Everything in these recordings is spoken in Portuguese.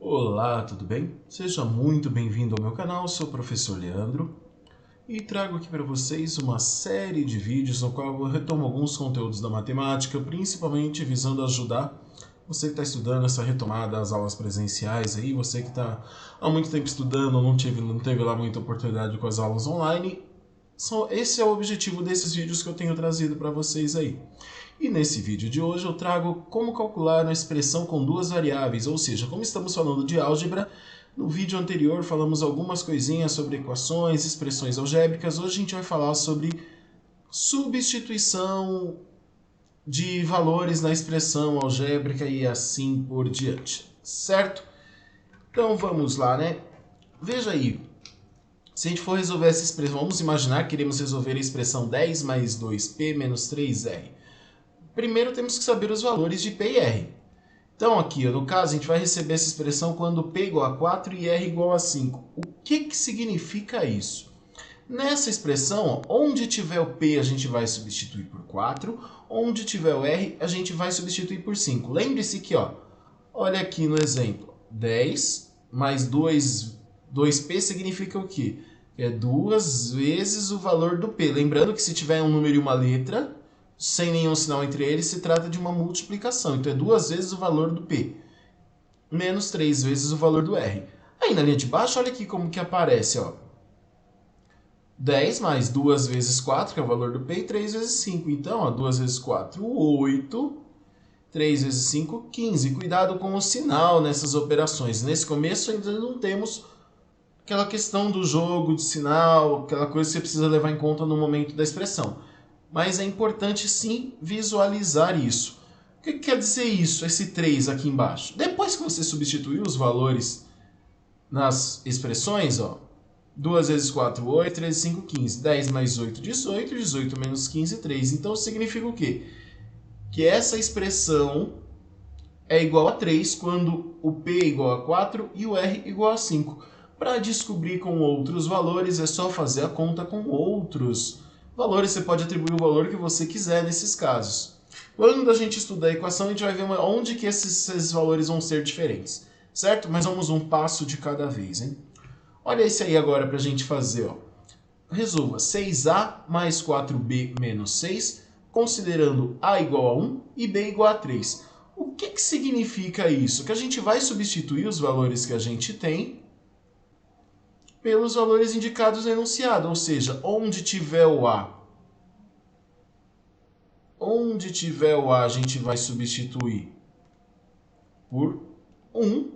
Olá, tudo bem? Seja muito bem-vindo ao meu canal, sou o professor Leandro e trago aqui para vocês uma série de vídeos no qual eu retomo alguns conteúdos da matemática, principalmente visando ajudar você que está estudando essa retomada das aulas presenciais aí, você que está há muito tempo estudando, não teve lá muita oportunidade com as aulas online. Esse é o objetivo desses vídeos que eu tenho trazido para vocês aí. E nesse vídeo de hoje eu trago como calcular uma expressão com duas variáveis, ou seja, como estamos falando de álgebra, no vídeo anterior falamos algumas coisinhas sobre equações, expressões algébricas, hoje a gente vai falar sobre substituição de valores na expressão algébrica e assim por diante, certo? Então vamos lá, né? Veja aí, se a gente for resolver essa expressão, vamos imaginar que queremos resolver a expressão 10 mais 2p menos 3r. Primeiro temos que saber os valores de P e R. Então aqui, no caso, a gente vai receber essa expressão quando P igual a 4 e R igual a 5. O que significa isso? Nessa expressão, onde tiver o P a gente vai substituir por 4, onde tiver o R a gente vai substituir por 5. Lembre-se que, olha aqui no exemplo, 10 mais 2P significa o quê? É 2 vezes o valor do P. Lembrando que se tiver um número e uma letra, sem nenhum sinal entre eles, se trata de uma multiplicação. Então é 2 vezes o valor do P, menos 3 vezes o valor do R. Aí na linha de baixo, olha aqui como que aparece, 10 mais 2 vezes 4, que é o valor do P, e 3 vezes 5. Então, 2 vezes 4, 8. 3 vezes 5, 15. Cuidado com o sinal nessas operações. Nesse começo ainda não temos aquela questão do jogo de sinal, aquela coisa que você precisa levar em conta no momento da expressão. Mas é importante sim visualizar isso. O que quer dizer isso, esse 3 aqui embaixo? Depois que você substituir os valores nas expressões, 2 vezes 4, 8, 3 vezes 5, 15. 10 mais 8, 18. 18 menos 15, 3. Então significa o quê? Que essa expressão é igual a 3 quando o P é igual a 4 e o R igual a 5. Para descobrir com outros valores, é só fazer a conta com outros valores. Você pode atribuir o valor que você quiser nesses casos. Quando a gente estudar a equação, a gente vai ver onde que esses valores vão ser diferentes, certo? Mas vamos um passo de cada vez, hein? Olha esse aí agora para a gente fazer, Resolva 6a mais 4b menos 6, considerando a igual a 1 e b igual a 3. O que significa isso? Que a gente vai substituir os valores que a gente tem pelos valores indicados no enunciado, ou seja, onde tiver o a a gente vai substituir por 1,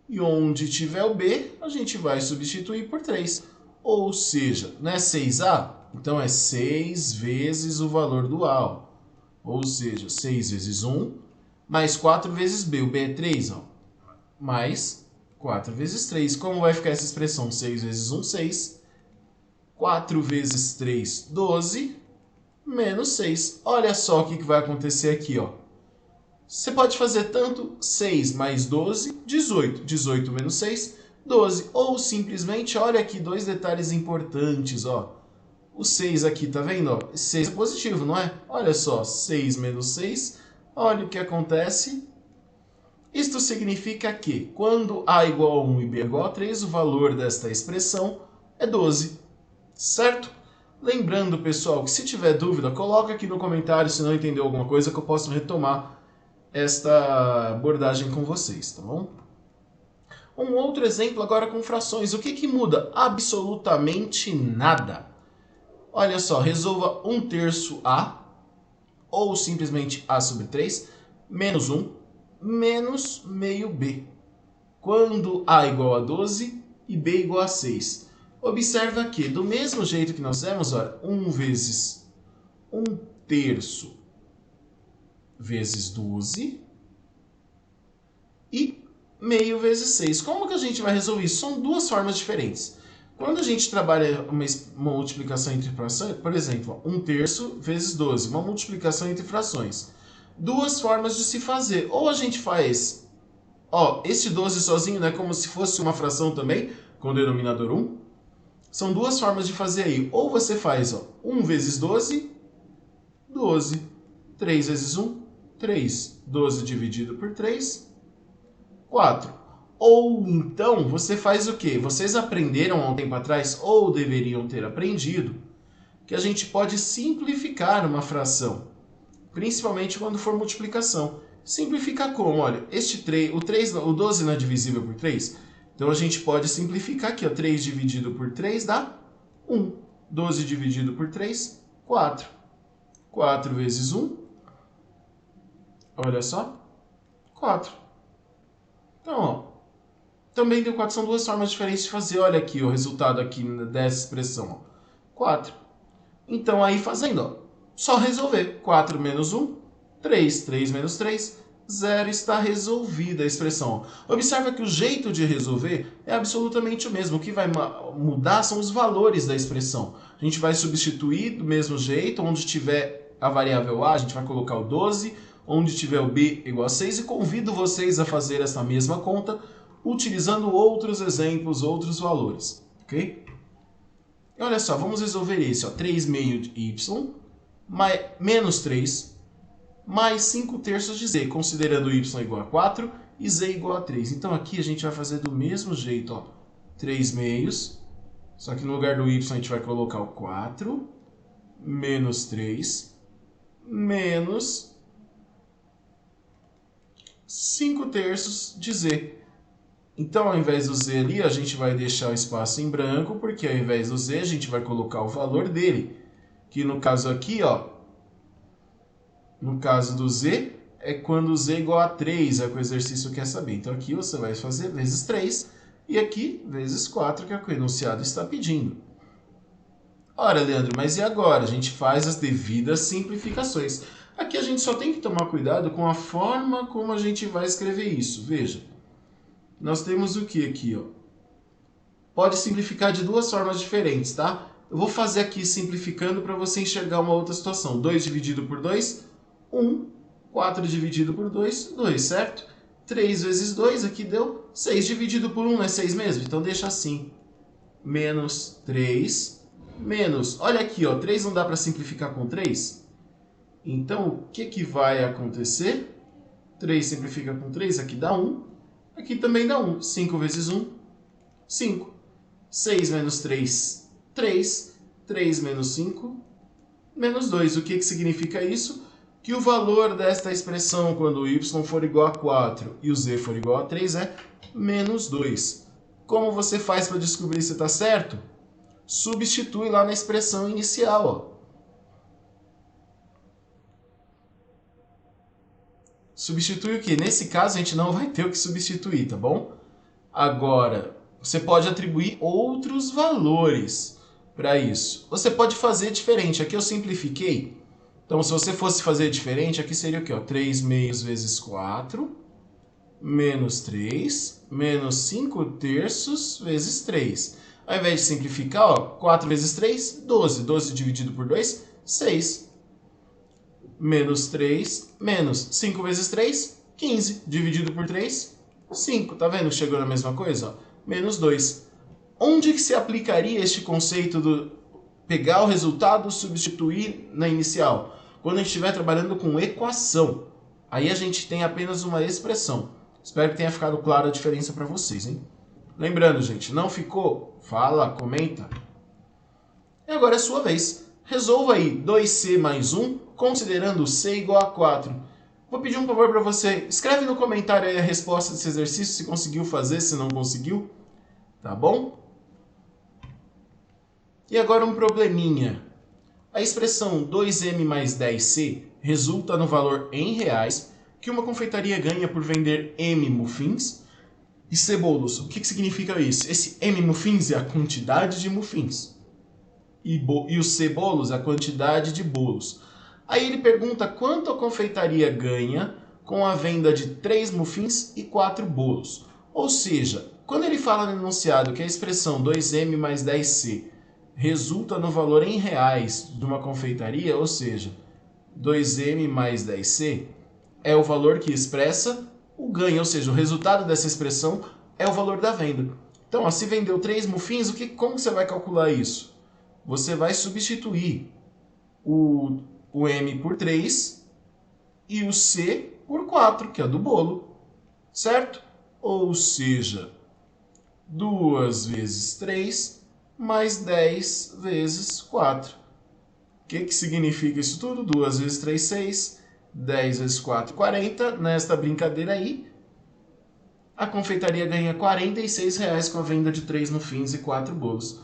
e onde tiver o b a gente vai substituir por 3. Ou seja, não é 6a? Então é 6 vezes o valor do a. Ou seja, 6 vezes 1 mais 4 vezes b. O b é 3, mais 4 vezes 3. Como vai ficar essa expressão? 6 vezes 1, 6. 4 vezes 3, 12. Menos 6. Olha só o que vai acontecer aqui, Você pode fazer tanto 6 mais 12, 18. 18 menos 6, 12. Ou simplesmente, olha aqui, dois detalhes importantes, O 6 aqui, tá vendo? 6 é positivo, não é? Olha só, 6 menos 6. Olha o que acontece. Isto significa que, quando a igual a 1 e b igual a 3, o valor desta expressão é 12. Certo? Lembrando, pessoal, que se tiver dúvida, coloca aqui no comentário se não entendeu alguma coisa que eu possa retomar esta abordagem com vocês, tá bom? Um outro exemplo agora com frações. O que muda? Absolutamente nada. Olha só, resolva 1/3 a, ou simplesmente a sobre 3, menos 1, menos meio b. Quando a igual a 12 e b igual a 6. Observa que, do mesmo jeito que nós fizemos, 1 vezes 1/3 vezes 12 e meio vezes 6. Como que a gente vai resolver isso? São duas formas diferentes. Quando a gente trabalha uma multiplicação entre frações, por exemplo, 1/3 vezes 12, uma multiplicação entre frações. Duas formas de se fazer. Ou a gente faz, este 12 sozinho, né, como se fosse uma fração também, com denominador 1. São duas formas de fazer aí. Ou você faz 1 vezes 12, 12. 3 vezes 1, 3. 12 dividido por 3, 4. Ou então, você faz o quê? Vocês aprenderam há um tempo atrás, ou deveriam ter aprendido, que a gente pode simplificar uma fração, principalmente quando for multiplicação. Simplificar como? Olha, o 12 não é divisível por 3, então a gente pode simplificar aqui, ó, 3 dividido por 3 dá 1. 12 dividido por 3, 4. 4 vezes 1, olha só, 4. Então, ó, também deu 4, são duas formas diferentes de fazer. Olha aqui o resultado aqui dessa expressão, ó, 4. Então, aí fazendo, ó, só resolver. 4 menos 1, 3. 3 menos 3, 0. Está resolvida a expressão. Observa que o jeito de resolver é absolutamente o mesmo. O que vai mudar são os valores da expressão. A gente vai substituir do mesmo jeito. Onde tiver a variável a, a gente vai colocar o 12. Onde tiver o b igual a 6. E convido vocês a fazer essa mesma conta utilizando outros exemplos, outros valores. Ok? E olha só, vamos resolver esse, ó, 3 meio de y menos 3 mais 5 terços de z, considerando y igual a 4 e z igual a 3. Então aqui a gente vai fazer do mesmo jeito, ó, 3 meios, só que no lugar do y a gente vai colocar o 4 menos 3 menos 5 terços de z. Então, ao invés do z ali, a gente vai deixar o espaço em branco, porque ao invés do z, a gente vai colocar o valor dele. Que no caso aqui, ó, no caso do z, é quando z é igual a 3, é o que o exercício quer saber. Então, aqui você vai fazer vezes 3, e aqui vezes 4, que é o que o enunciado está pedindo. Ora, Leandro, mas e agora? A gente faz as devidas simplificações. Aqui a gente só tem que tomar cuidado com a forma como a gente vai escrever isso. Veja. Nós temos o que aqui, ó? Pode simplificar de duas formas diferentes, tá? Eu vou fazer aqui simplificando para você enxergar uma outra situação. 2 dividido por 2, 1. 4 dividido por 2, 2, certo? 3 vezes 2, aqui deu 6 dividido por 1, não é 6 mesmo? Então deixa assim. Menos 3, menos... Olha aqui, ó, 3 não dá para simplificar com 3? Então, o que vai acontecer? 3 simplifica com 3, aqui dá 1. Aqui também dá 1. 5 vezes 1, 5. 6 menos 3, 3. 3 menos 5, menos 2. O que significa isso? Que o valor desta expressão, quando o y for igual a 4 e o z for igual a 3, é menos 2. Como você faz para descobrir se está certo? Substitui lá na expressão inicial, ó. Substitui o quê? Nesse caso, a gente não vai ter o que substituir, tá bom? Agora, você pode atribuir outros valores para isso. Você pode fazer diferente. Aqui eu simplifiquei. Então, se você fosse fazer diferente, aqui seria o quê? Ó, 3 meios vezes 4, menos 3, menos 5 terços vezes 3. Ao invés de simplificar, ó, 4 vezes 3, 12. 12 dividido por 2, 6. Menos 3, menos 5 vezes 3, 15. Dividido por 3, 5. Tá vendo que chegou na mesma coisa? Ó? Menos 2. Onde que se aplicaria este conceito do pegar o resultado e substituir na inicial? Quando a gente estiver trabalhando com equação. Aí a gente tem apenas uma expressão. Espero que tenha ficado clara a diferença para vocês, hein? Lembrando, gente, não ficou? Fala, comenta. E agora é sua vez. Resolva aí 2c mais 1, considerando c igual a 4. Vou pedir um favor para você. Escreve no comentário aí a resposta desse exercício, se conseguiu fazer, se não conseguiu. Tá bom? E agora um probleminha. A expressão 2m mais 10c resulta no valor em reais que uma confeitaria ganha por vender m muffins e c bolos. O que significa isso? Esse m muffins é a quantidade de muffins. E o C bolos, a quantidade de bolos. Aí ele pergunta quanto a confeitaria ganha com a venda de 3 muffins e 4 bolos. Ou seja, quando ele fala no enunciado que a expressão 2m mais 10c resulta no valor em reais de uma confeitaria, ou seja, 2m mais 10c é o valor que expressa o ganho, ou seja, o resultado dessa expressão é o valor da venda. Então, ó, se vendeu 3 muffins, como você vai calcular isso? Você vai substituir o M por 3 e o C por 4, que é do bolo, certo? ou seja, 2 vezes 3 mais 10 vezes 4. O que significa isso tudo? 2 vezes 3, 6, 10 vezes 4, 40. Nesta brincadeira aí, a confeitaria ganha R$ 46 com a venda de 3 muffins e 4 bolos.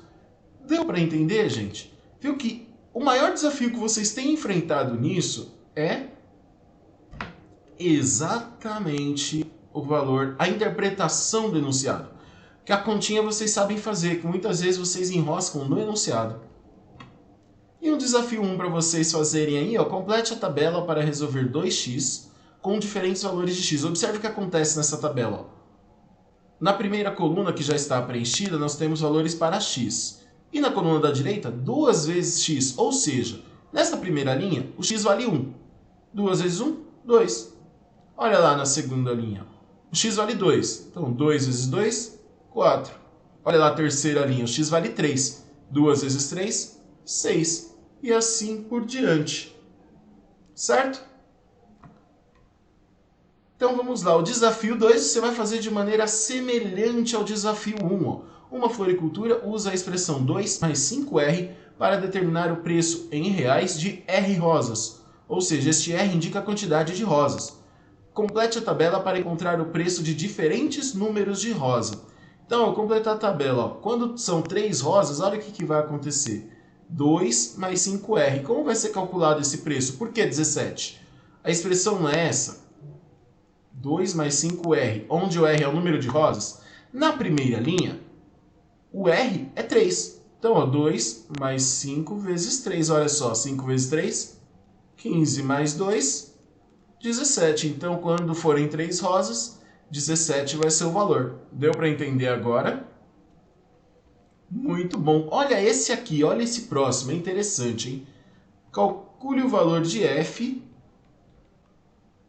Deu para entender, gente? Viu que o maior desafio que vocês têm enfrentado nisso é exatamente o valor, a interpretação do enunciado. Que a continha vocês sabem fazer, que muitas vezes vocês enroscam no enunciado. E um desafio 1 para vocês fazerem aí, ó, complete a tabela para resolver 2x com diferentes valores de x. Observe o que acontece nessa tabela. Ó. Na primeira coluna, que já está preenchida, nós temos valores para x. E na coluna da direita, 2 vezes x, ou seja, nesta primeira linha, o x vale 1. 2 vezes 1, 2. Olha lá na segunda linha, o x vale 2. Então, 2 vezes 2, 4. Olha lá a terceira linha, o x vale 3. 2 vezes 3, 6. E assim por diante. Certo? Então vamos lá, o desafio 2 você vai fazer de maneira semelhante ao desafio 1. Ó. Uma floricultura usa a expressão 2 mais 5R para determinar o preço em reais de R rosas. Ou seja, este R indica a quantidade de rosas. Complete a tabela para encontrar o preço de diferentes números de rosa. Então, ao completar a tabela, ó, quando são 3 rosas, olha o que vai acontecer. 2 mais 5R. Como vai ser calculado esse preço? Por que 17? A expressão não é essa. 2 mais 5R, onde o R é o número de rosas. Na primeira linha, o R é 3. Então, ó, 2 mais 5 vezes 3. Olha só, 5 vezes 3, 15 mais 2, 17. Então, quando forem 3 rosas, 17 vai ser o valor. Deu para entender agora? Muito bom. Olha esse aqui, olha esse próximo, é interessante, hein? Calcule o valor de f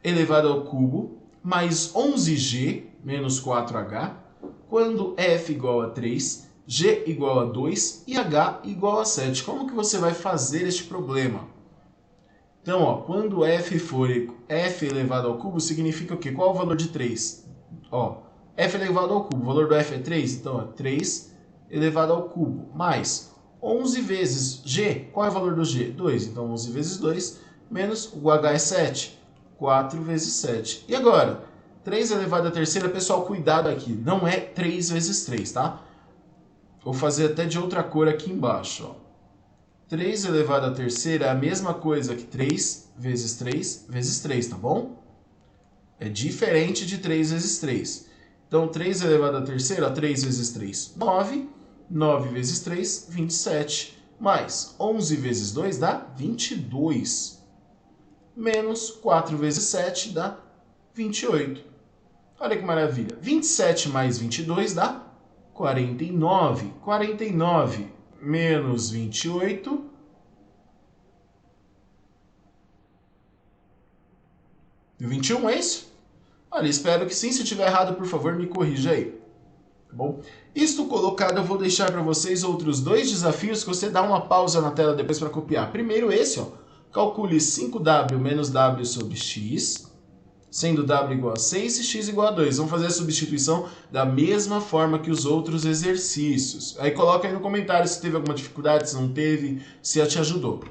elevado ao cubo mais 11g menos 4h quando f igual a 3, g igual a 2 e h igual a 7. Como que você vai fazer este problema? Então, ó, quando f for f elevado ao cubo, significa o quê? Qual é o valor de 3? Ó, f elevado ao cubo, o valor do f é 3, então ó, 3 elevado ao cubo, mais 11 vezes g, qual é o valor do g? 2, então 11 vezes 2, menos o h é 7, 4 vezes 7. E agora, 3 elevado à terceira, pessoal, cuidado aqui, não é 3 vezes 3, tá? Vou fazer até de outra cor aqui embaixo, ó. 3 elevado à terceira é a mesma coisa que 3 vezes 3 vezes 3, tá bom? É diferente de 3 vezes 3. Então, 3 elevado à terceira, 3 vezes 3, 9. 9 vezes 3, 27. Mais 11 vezes 2 dá 22. Menos 4 vezes 7 dá 28. Olha que maravilha. 27 mais 22 dá 49. 49 menos 28 deu 21, é isso? Olha, espero que sim. Se tiver errado, por favor, me corrija aí. Tá bom? Isto colocado, eu vou deixar para vocês outros 2 desafios que você dá uma pausa na tela depois para copiar. Primeiro esse, ó. Calcule 5w menos w sobre x, sendo w igual a 6 e x igual a 2. Vamos fazer a substituição da mesma forma que os outros exercícios. Aí coloca aí no comentário se teve alguma dificuldade, se não teve, se te ajudou.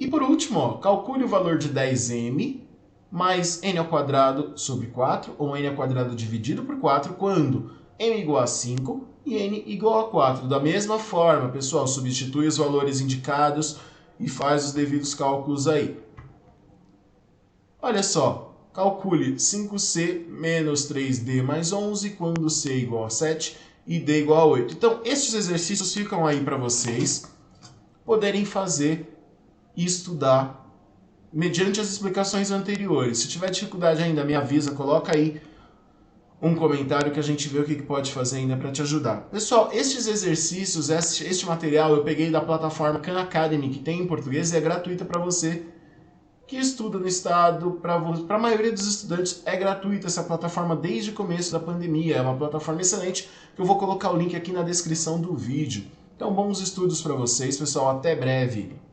E por último, ó, calcule o valor de 10m mais n ao quadrado sobre 4, ou n ao quadrado dividido por 4, quando m igual a 5 e n igual a 4. Da mesma forma, pessoal, substitui os valores indicados e faz os devidos cálculos aí. Olha só, calcule 5c menos 3d mais 11 quando c igual a 7 e d igual a 8. Então, estes exercícios ficam aí para vocês poderem fazer e estudar mediante as explicações anteriores. Se tiver dificuldade ainda, me avisa, coloca aí um comentário que a gente vê o que pode fazer ainda para te ajudar. Pessoal, estes exercícios, este material eu peguei da plataforma Khan Academy, que tem em português e é gratuita para você que estuda no estado. Para a maioria dos estudantes é gratuita essa plataforma desde o começo da pandemia. É uma plataforma excelente que eu vou colocar o link aqui na descrição do vídeo. Então, bons estudos para vocês, pessoal. Até breve!